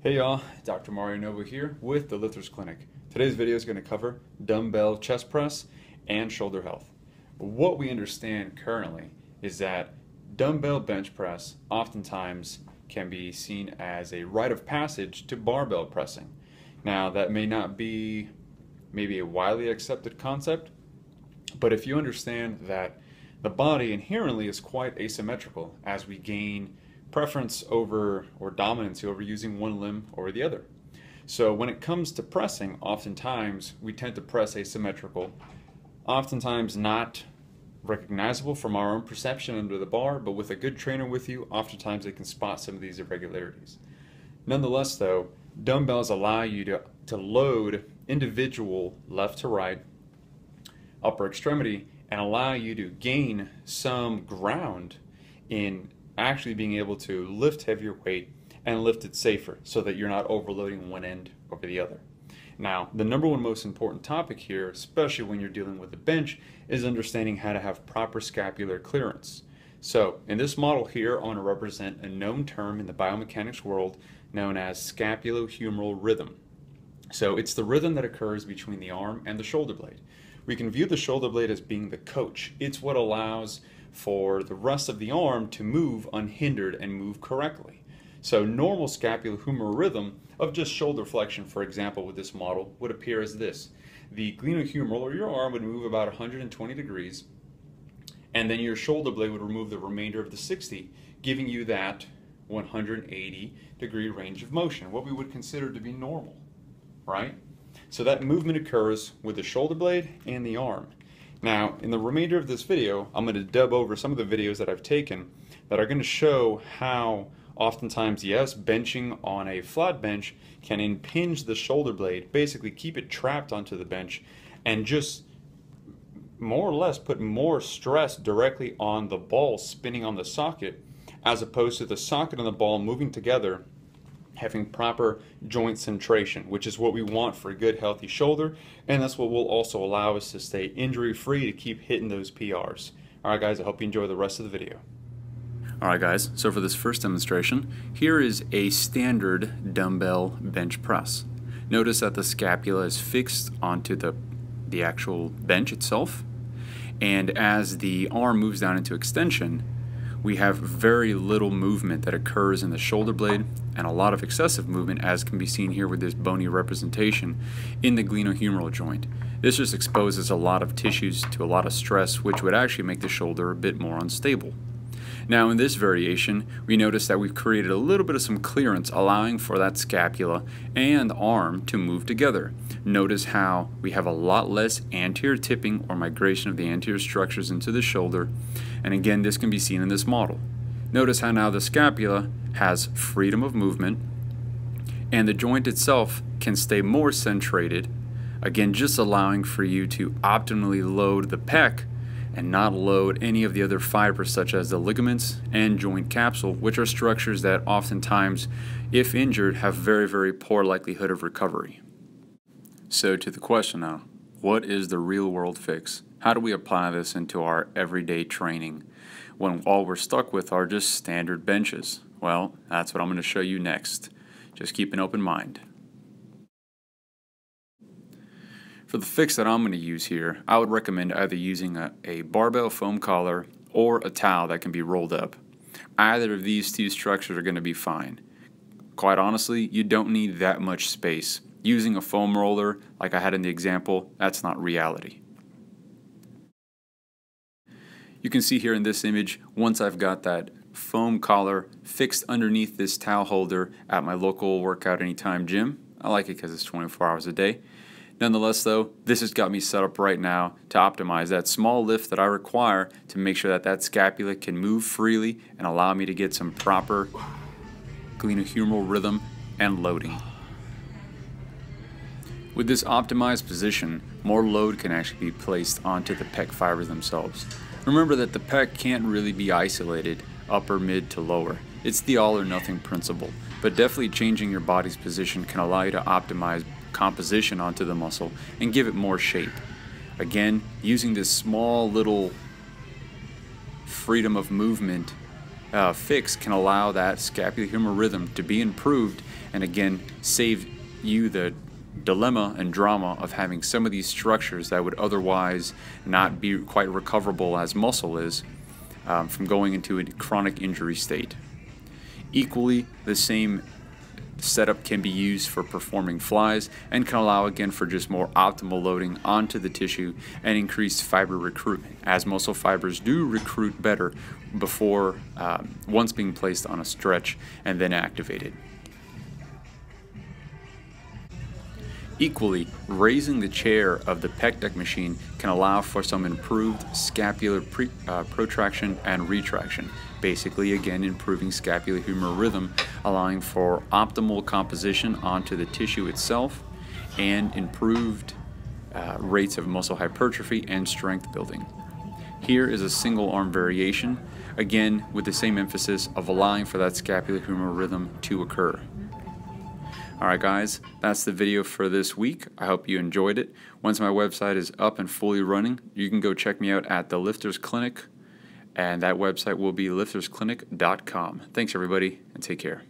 Hey y'all, Dr. Mario Nova here with the Lifters Clinic. Today's video is going to cover dumbbell chest press and shoulder health. What we understand currently is that dumbbell bench press oftentimes can be seen as a rite of passage to barbell pressing. Now that may not be maybe a widely accepted concept, but if you understand that the body inherently is quite asymmetrical as we gain preference over or dominance over using one limb over the other. So when it comes to pressing, oftentimes we tend to press asymmetrical, oftentimes not recognizable from our own perception under the bar, but with a good trainer with you, oftentimes they can spot some of these irregularities. Nonetheless though, dumbbells allow you to load individual left to right, upper extremity, and allow you to gain some ground in actually being able to lift heavier weight and lift it safer so that you're not overloading one end over the other. Now, the number one most important topic here, especially when you're dealing with a bench, is understanding how to have proper scapular clearance. So, in this model here, I want to represent a known term in the biomechanics world known as scapulohumeral rhythm. So, it's the rhythm that occurs between the arm and the shoulder blade. We can view the shoulder blade as being the coach. It's what allows for the rest of the arm to move unhindered and move correctly. So normal scapulohumeral rhythm of just shoulder flexion, for example, with this model would appear as this. The glenohumeral, or your arm, would move about 120 degrees, and then your shoulder blade would remove the remainder of the 60, giving you that 180 degree range of motion, what we would consider to be normal, right? So that movement occurs with the shoulder blade and the arm. Now, in the remainder of this video, I'm going to dub over some of the videos that I've taken that are going to show how oftentimes, yes, benching on a flat bench can impinge the shoulder blade, basically keep it trapped onto the bench, and just more or less put more stress directly on the ball spinning on the socket, as opposed to the socket and the ball moving together, having proper joint centration, which is what we want for a good healthy shoulder, and that's what will also allow us to stay injury free to keep hitting those PRs. Alright guys, I hope you enjoy the rest of the video. Alright guys, so for this first demonstration, here is a standard dumbbell bench press. Notice that the scapula is fixed onto the actual bench itself, and as the arm moves down into extension, we have very little movement that occurs in the shoulder blade and a lot of excessive movement, as can be seen here with this bony representation in the glenohumeral joint. This just exposes a lot of tissues to a lot of stress, which would actually make the shoulder a bit more unstable. Now in this variation, we notice that we've created a little bit of some clearance, allowing for that scapula and arm to move together. Notice how we have a lot less anterior tipping or migration of the anterior structures into the shoulder, and again this can be seen in this model. Notice how now the scapula has freedom of movement and the joint itself can stay more centrated, again just allowing for you to optimally load the pec and not load any of the other fibers such as the ligaments and joint capsule, which are structures that oftentimes, if injured, have very poor likelihood of recovery. So to the question now, what is the real world fix? How do we apply this into our everyday training when all we're stuck with are just standard benches? Well, that's what I'm going to show you next. Just keep an open mind. For the fix that I'm going to use here, I would recommend either using a barbell foam collar or a towel that can be rolled up. Either of these two structures are going to be fine. Quite honestly, you don't need that much space. Using a foam roller, like I had in the example, that's not reality. You can see here in this image, once I've got that foam collar fixed underneath this towel holder at my local workout anytime gym. I like it because it's 24 hours a day. Nonetheless though, this has got me set up right now to optimize that small lift that I require to make sure that that scapula can move freely and allow me to get some proper glenohumeral rhythm and loading. With this optimized position, more load can actually be placed onto the pec fibers themselves. Remember that the pec can't really be isolated upper, mid to lower. It's the all or nothing principle, but definitely changing your body's position can allow you to optimize composition onto the muscle and give it more shape. Again, using this small little freedom of movement fix can allow that scapulohumeral rhythm to be improved, and again save you the dilemma and drama of having some of these structures that would otherwise not be quite recoverable as muscle is from going into a chronic injury state. Equally, the same setup can be used for performing flies and can allow again for just more optimal loading onto the tissue and increased fiber recruitment, as muscle fibers do recruit better before once being placed on a stretch and then activated. Equally, raising the chair of the pec deck machine can allow for some improved scapular protraction and retraction, basically again improving scapulohumeral rhythm, allowing for optimal composition onto the tissue itself and improved rates of muscle hypertrophy and strength building. Here is a single arm variation, again with the same emphasis of allowing for that scapulohumeral rhythm to occur. Alright guys, that's the video for this week. I hope you enjoyed it. Once my website is up and fully running, you can go check me out at the Lifters Clinic, and that website will be liftersclinic.com. Thanks everybody, and take care.